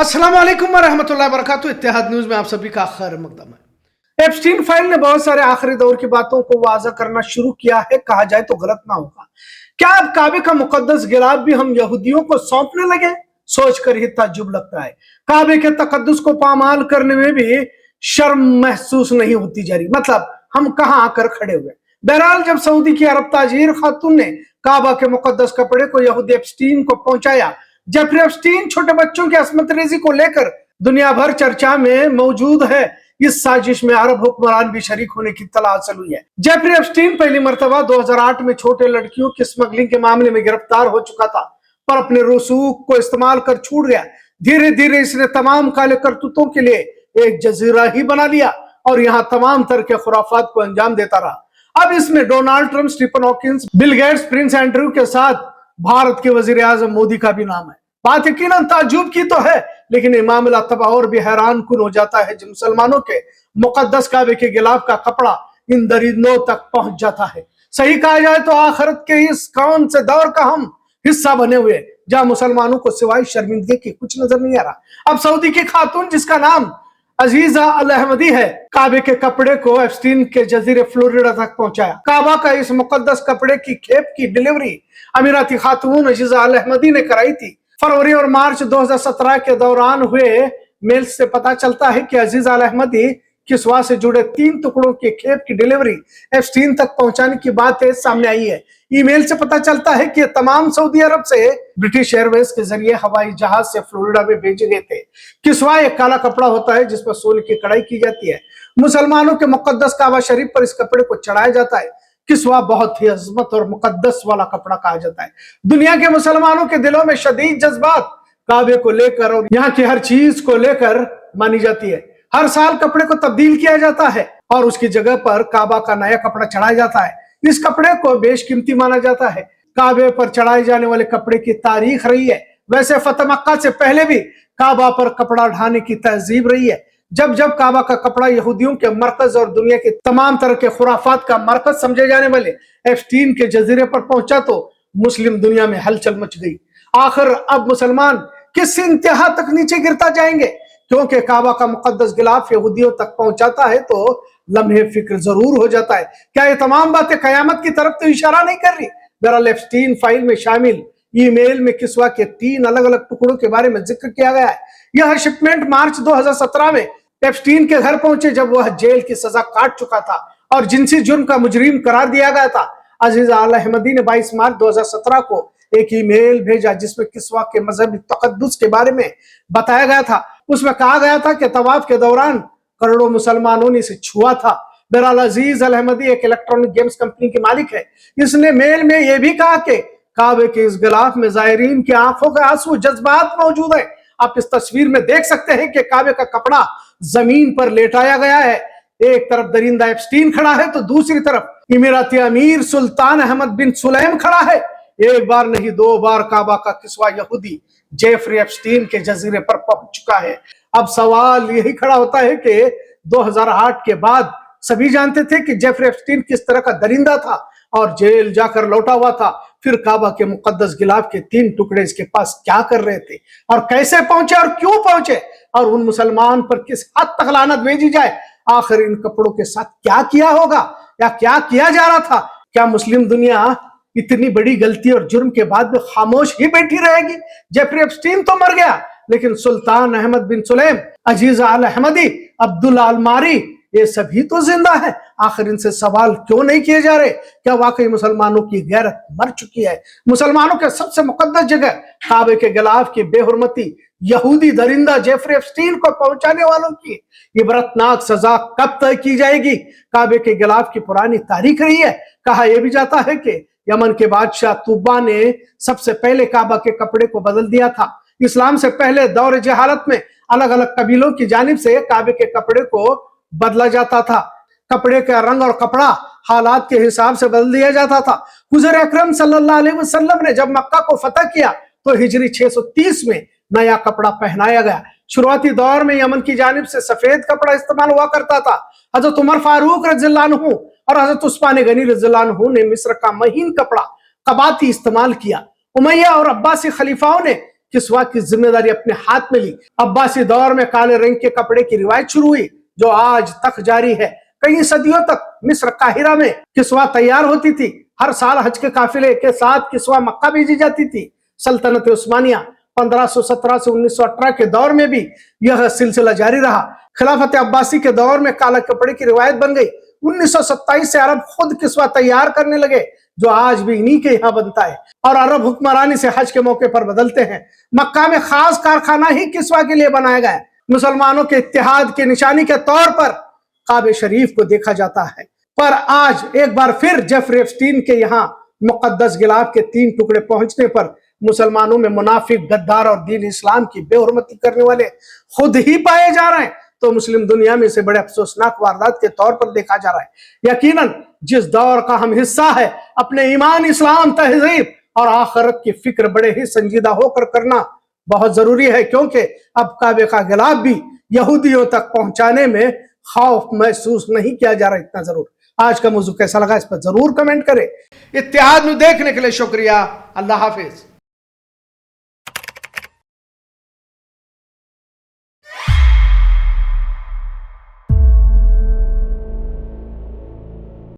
अस्सलाम वालेकुम वरहमतुल्लाहि वबरकातुहू। इत्तेहाद न्यूज में आप सभी का खैर मकदम है। एप्स्टीन फाइल ने बहुत सारे आखिरी दौर की बातों को वाज़ा करना शुरू किया है, कहा जाए तो गलत ना होगा। क्या अब काबे का मुकद्दस गिलाफ भी हम यहूदियों को सौंपने लगे? सोच कर ही ताज्जुब लगता है। काबे के तकद्दुस को पामाल करने में भी शर्म महसूस नहीं होती जा रही। मतलब हम कहां आकर खड़े हुए। बहरहाल जब सऊदी की अरब ताजीर खातून ने काबा के मुकद्दस कपड़े को यहूदी एप्स्टीन को पहुंचाया, जेफरी एप्स्टीन छोटे बच्चों की अस्मत रेजी को लेकर दुनिया भर चर्चा में मौजूद है। इस साजिश में अरब हुक्मरान भी शरीक होने की इत्तला हासिल हुई है। जेफरी एप्स्टीन पहली मर्तबा 2008 में छोटे लड़कियों की स्मगलिंग के मामले में गिरफ्तार हो चुका था, पर अपने रसूख को इस्तेमाल कर छूट गया। धीरे धीरे इसने तमाम काले करतूतों के लिए एक जजीरा ही बना लिया और यहाँ तमाम तरह के खुराफात को अंजाम देता रहा। अब इसमें Donald Trump, Stephen Hawkins, Bill Gates, Prince Andrew के साथ भारत के वजीर आजम मोदी का भी नाम है। बात यकीनन ताज्जुब की तो है, लेकिन ये मामला तब और भी हैरान कुन हो जाता है जब मुसलमानों के मुकद्दस काबे के गिलाफ का कपड़ा इन दरिंदों तक पहुंच जाता है। सही कहा जाए तो आखिरत के इस कौन से दौर का हम हिस्सा बने हुए, जहां मुसलमानों को सिवाय शर्मिंदगी के कुछ नजर नहीं आ रहा। अब सऊदी की खातून जिसका नाम अजीजा अल अहमदी है, काबे के कपड़े को एप्स्टीन के जजीरे फ्लोरिडा तक पहुंचाया। काबा का इस मुकद्दस कपड़े की खेप की डिलीवरी अमीराती खातून अजीजा अल अहमदी ने कराई थी। फरवरी और मार्च 2017 के दौरान हुए मेल से पता चलता है कि अजीजा अल अहमदी किस्वा से जुड़े 3 टुकड़ों के खेप की डिलीवरी एप्स्टीन तक पहुंचाने की बात सामने आई है। ईमेल से पता चलता है कि तमाम सऊदी अरब से ब्रिटिश एयरवेज के जरिए हवाई जहाज से फ्लोरिडा में भेजे गए थे। किस्वा एक काला कपड़ा होता है जिस पर सोने की कढ़ाई की जाती है। मुसलमानों के मुकद्दस काबा शरीफ पर इस कपड़े को चढ़ाया जाता है। किस्वा बहुत ही अजमत और मुकद्दस वाला कपड़ा कहा जाता है। दुनिया के मुसलमानों के दिलों में शदीद जज्बात काबे को लेकर और यहाँ की हर चीज को लेकर मानी जाती है। हर साल कपड़े को तब्दील किया जाता है और उसकी जगह पर काबा का नया कपड़ा चढ़ाया जाता है। इस कपड़े को बेशकीमती माना जाता है। काबे पर चढ़ाए जाने वाले कपड़े की तारीख रही है। वैसे फतह मक्का से पहले भी काबा पर कपड़ा ढाने की तहजीब रही है। जब जब काबा का कपड़ा यहूदियों के मरकज और दुनिया के तमाम तरह के खुराफात का मरकज समझे जाने वाले एप्स्टीन के जजीरे पर पहुंचा तो मुस्लिम दुनिया में हलचल मच गई। आखिर अब मुसलमान किस इंतहा तक नीचे गिरता जाएंगे, क्योंकि काबा का मुकद्दस गिलाफ यहूदियों तक पहुंचाता है तो लम्हे फिक्र जरूर हो जाता है। क्या ये तमाम बातें कयामत की तरफ तो इशारा नहीं कर रही? दरअसल एप्स्टीन फाइल में शामिल ईमेल में किस्वा के 3 अलग अलग टुकड़ों के बारे में जिक्र किया गया है। यह शिपमेंट मार्च 2017 में एप्स्टीन के घर पहुंचे जब वह जेल की सजा काट चुका था और जिनसी जुर्म का मुजरिम करार दिया गया था। अजीजा अल अहमदी ने 22 मार्च 2017 को एक ईमेल भेजा जिसमें किस्वा के मजहबी तकद्दुस के बारे में बताया गया था। उसमें कहा गया था कि तवाफ के दौरान करोड़ों मुसलमानों ने इसे छुआ था। बहरहाल अजीज अल अहमदी एक इलेक्ट्रॉनिक गेम्स कंपनी के मालिक है। इसने मेल में यह भी कहा कि काबे के इस गिलाफ में जायरीन की आंखों के आंसू जज्बात मौजूद है। आप इस तस्वीर में देख सकते हैं कि काबे का कपड़ा जमीन पर लेटाया गया है। एक तरफ दरिंदा एप्स्टीन खड़ा है तो दूसरी तरफ इमीराती अमीर सुल्तान अहमद बिन सुलैम खड़ा है। एक बार नहीं 2 बार काबा का किस्वा यहूदी जेफरी एप्स्टीन के जजीरे पर पहुंच चुका है। अब सवाल यही खड़ा होता है कि 2008 के बाद सभी जानते थे कि जेफरी एप्स्टीन किस तरह का दरिंदा था और जेल जाकर लौटा हुआ था। फिर काबा के मुकद्दस गिलाफ के 3 टुकड़े इसके पास क्या कर रहे थे और कैसे पहुंचे और क्यों पहुंचे, और उन मुसलमान पर किस हद तक लानत भेजी जाए। आखिर इन कपड़ों के साथ क्या किया होगा या क्या किया जा रहा था? क्या मुस्लिम दुनिया इतनी बड़ी गलती और जुर्म के बाद भी खामोश ही बैठी रहेगी? जेफरी एप्स्टीन तो मर गया, लेकिन सुल्तान अहमद बिन सुलैम, अजीजा अल अहमदी, अब्दुल अलमारी, ये सभी तो जिंदा है। आखिर इनसे सवाल क्यों नहीं किए जा रहे? क्या वाकई मुसलमानों की गैरत मर चुकी है? मुसलमानों के सबसे मुकद्दस जगह काबे के गिलाफ की बेहुरमती यहूदी दरिंदा जेफरी एप्स्टीन को पहुंचाने वालों की इबरतनाक सजा कब तय की जाएगी? काबे के गिलाफ की पुरानी तारीख रही है। कहा यह भी जाता है कि यमन के बादशाह तुब्बा ने सबसे पहले काबा के कपड़े को बदल दिया था। इस्लाम से पहले दौर जहालत में अलग अलग कबीलों की जानिब से काबे के कपड़े को बदला जाता था। कपड़े का रंग और कपड़ा हालात के हिसाब से बदल दिया जाता था। हुजूर अकरम सल्लल्लाहु अलैहि वसल्लम ने जब मक्का को फतह किया तो हिजरी 630 में नया कपड़ा पहनाया गया। शुरुआती दौर में यमन की जानिब से सफेद कपड़ा इस्तेमाल हुआ करता था। हजरत उमर फारूक रज़ियल्लाहु अन्हु और हजरत उस्मान गनी रज़ियल्लाहु अन्हु ने मिस्र का महीन कपड़ा कबाती इस्तेमाल किया। उमैया और अब्बासी खलीफाओं ने किस्वा की जिम्मेदारी अपने हाथ में ली। अब्बासी दौर में काले रंग के कपड़े की रिवायत शुरू हुई जो आज तक जारी है। कई सदियों तक मिस्र काहिरा में किस्वा तैयार होती थी। हर साल हज के काफिले के साथ किस्वा मक्का भेजी जाती थी। सल्तनत उस्मानिया 1517 से 1918 के दौर में भी यह सिलसिला जारी रहा। खिलाफत अब्बासी के दौर में काला कपड़े की रिवायत बन गई। 1927 से अरब खुद किस्वा तैयार करने लगे जो आज भी इन्हीं के यहाँ बनता है और अरब हुक्मरानी से हज के मौके पर बदलते हैं। मक्का में खास कारखाना ही किस्वा के लिए बनाया गया है। मुसलमानों के इत्तेहाद की निशानी के तौर पर काबे शरीफ को देखा जाता है। पर आज एक बार फिर जेफरी एप्स्टीन के यहाँ मुकद्दस गिलाफ के 3 टुकड़े पहुंचने पर मुसलमानों में मुनाफिक, गद्दार और दीन इस्लाम की बेहुरमती करने वाले खुद ही पाए जा रहे हैं तो मुस्लिम दुनिया में इसे बड़े अफसोसनाक वारदात के तौर पर देखा जा रहा है। यकीनन जिस दौर का हम हिस्सा है, अपने ईमान, इस्लाम, तहजीब और आखिरत की फिक्र बड़े ही संजीदा होकर करना बहुत जरूरी है, क्योंकि अब काबे का गिलाफ भी यहूदियों तक पहुंचाने में खौफ महसूस नहीं किया जा रहा इतना जरूर। आज का मौजू कैसा लगा इस पर जरूर कमेंट करें। इत्तेहाद में देखने के लिए शुक्रिया। अल्लाह हाफिज।